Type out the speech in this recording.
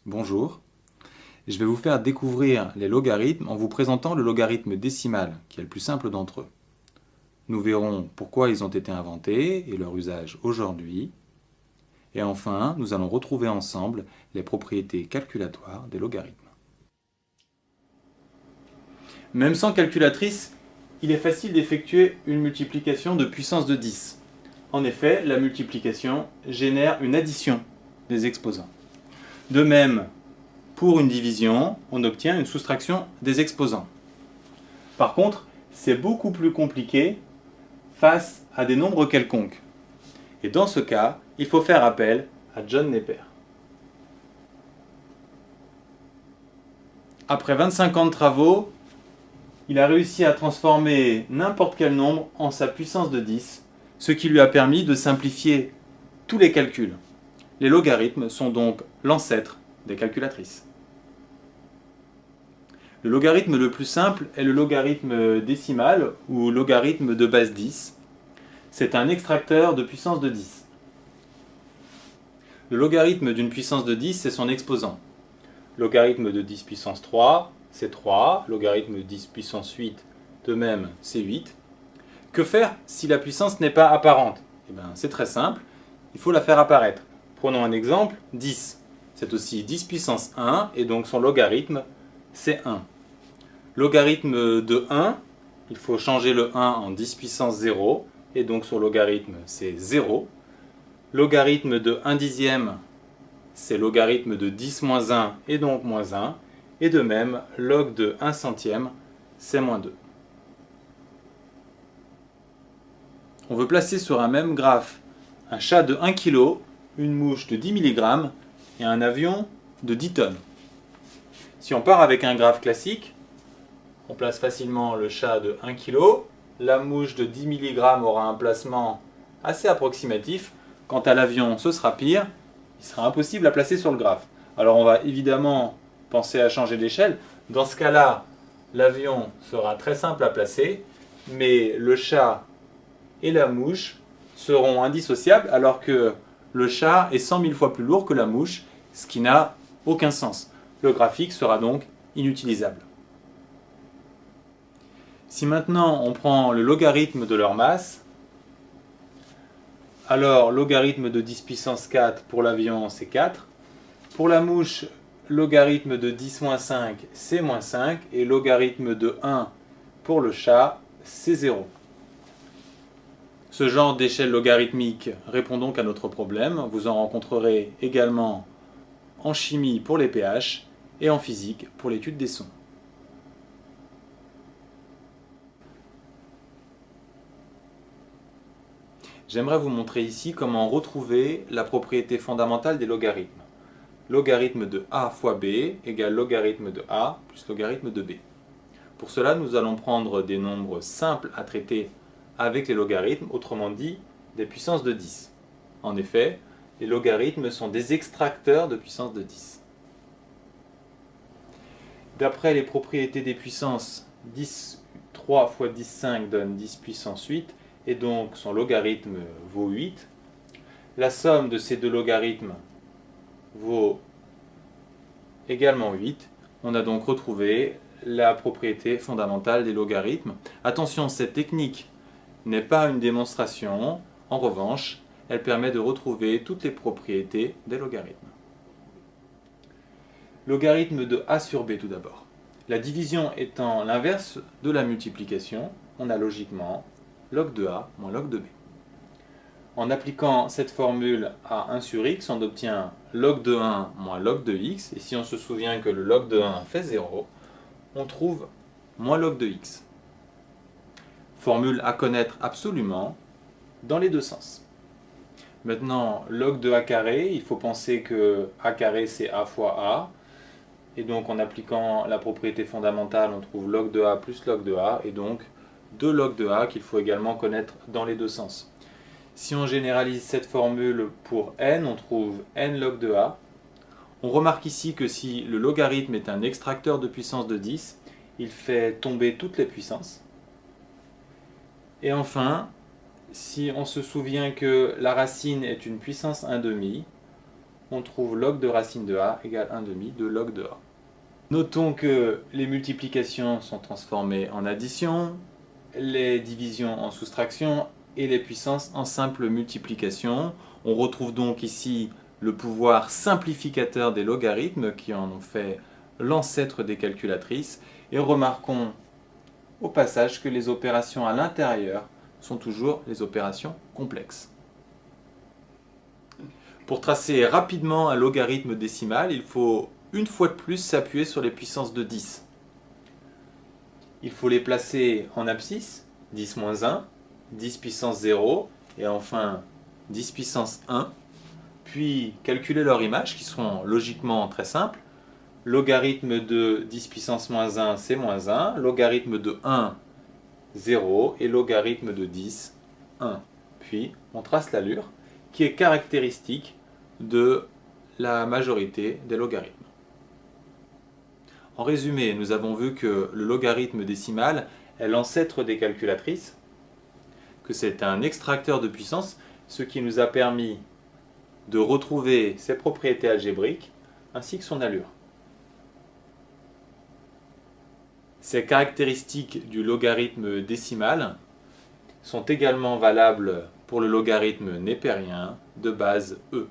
Bonjour, je vais vous faire découvrir les logarithmes en vous présentant le logarithme décimal, qui est le plus simple d'entre eux. Nous verrons pourquoi ils ont été inventés et leur usage aujourd'hui. Et enfin, nous allons retrouver ensemble les propriétés calculatoires des logarithmes. Même sans calculatrice, il est facile d'effectuer une multiplication de puissance de 10. En effet, la multiplication génère une addition des exposants. De même, pour une division, on obtient une soustraction des exposants. Par contre, c'est beaucoup plus compliqué face à des nombres quelconques. Et dans ce cas, il faut faire appel à John Napier. Après 25 ans de travaux, il a réussi à transformer n'importe quel nombre en sa puissance de 10, ce qui lui a permis de simplifier tous les calculs. Les logarithmes sont donc l'ancêtre des calculatrices. Le logarithme le plus simple est le logarithme décimal ou logarithme de base 10. C'est un extracteur de puissance de 10. Le logarithme d'une puissance de 10, c'est son exposant. Logarithme de 10 puissance 3, c'est 3. Logarithme de 10 puissance 8, de même, c'est 8. Que faire si la puissance n'est pas apparente? C'est très simple, il faut la faire apparaître. Prenons un exemple, 10. C'est aussi 10 puissance 1, et donc son logarithme, c'est 1. Logarithme de 1, il faut changer le 1 en 10 puissance 0, et donc son logarithme, c'est 0. Logarithme de 1 dixième, c'est logarithme de 10 moins 1, et donc moins 1. Et de même, log de 1 centième, c'est moins 2. On veut placer sur un même graphe un chat de 1 kg, une mouche de 10 mg et un avion de 10 tonnes. Si on part avec un graphe classique, on place facilement le chat de 1 kg, la mouche de 10 mg aura un placement assez approximatif. Quant à l'avion, ce sera pire, il sera impossible à placer sur le graphe. Alors on va évidemment penser à changer d'échelle. Dans ce cas-là, l'avion sera très simple à placer, mais le chat et la mouche seront indissociables alors que le chat est 100 000 fois plus lourd que la mouche, ce qui n'a aucun sens. Le graphique sera donc inutilisable. Si maintenant on prend le logarithme de leur masse, alors logarithme de 10 puissance 4 pour l'avion, c'est 4. Pour la mouche, logarithme de 10 moins 5, c'est moins 5. Et logarithme de 1 pour le chat, c'est 0. Ce genre d'échelle logarithmique répond donc à notre problème. Vous en rencontrerez également en chimie pour les pH et en physique pour l'étude des sons. J'aimerais vous montrer ici comment retrouver la propriété fondamentale des logarithmes. Logarithme de a fois b égale logarithme de a plus logarithme de b. Pour cela, nous allons prendre des nombres simples à traiter avec les logarithmes, autrement dit des puissances de 10. En effet, les logarithmes sont des extracteurs de puissance de 10. D'après les propriétés des puissances, 3 fois 10, 5 donne 10 puissance 8, et donc son logarithme vaut 8. La somme de ces deux logarithmes vaut également 8. On a donc retrouvé la propriété fondamentale des logarithmes. Attention, cette technique n'est pas une démonstration. En revanche, elle permet de retrouver toutes les propriétés des logarithmes. Logarithme de a sur b tout d'abord. La division étant l'inverse de la multiplication, on a logiquement log de a moins log de b. En appliquant cette formule à 1 sur x, on obtient log de 1 moins log de x. Et si on se souvient que le log de 1 fait 0, on trouve moins log de x. Formule à connaître absolument dans les deux sens. Maintenant, log de a carré, il faut penser que a carré c'est a fois a. Et donc en appliquant la propriété fondamentale, on trouve log de a plus log de a. Et donc 2 log de a qu'il faut également connaître dans les deux sens. Si on généralise cette formule pour n, on trouve n log de a. On remarque ici que si le logarithme est un extracteur de puissance de 10, il fait tomber toutes les puissances. Et enfin, si on se souvient que la racine est une puissance 1/2, on trouve log de racine de a égale 1/2 de log de a. Notons que les multiplications sont transformées en addition, les divisions en soustraction et les puissances en simple multiplication. On retrouve donc ici le pouvoir simplificateur des logarithmes qui en ont fait l'ancêtre des calculatrices. Et remarquons au passage que les opérations à l'intérieur sont toujours les opérations complexes. Pour tracer rapidement un logarithme décimal, il faut une fois de plus s'appuyer sur les puissances de 10. Il faut les placer en abscisse, 10 moins 1, 10 puissance 0, et enfin 10 puissance 1, puis calculer leur image, qui seront logiquement très simples. Logarithme de 10 puissance moins 1, c'est moins 1, logarithme de 1, 0, et logarithme de 10, 1. Puis on trace l'allure, qui est caractéristique de la majorité des logarithmes. En résumé, nous avons vu que le logarithme décimal est l'ancêtre des calculatrices, que c'est un extracteur de puissance, ce qui nous a permis de retrouver ses propriétés algébriques ainsi que son allure. Ces caractéristiques du logarithme décimal sont également valables pour le logarithme népérien de base E.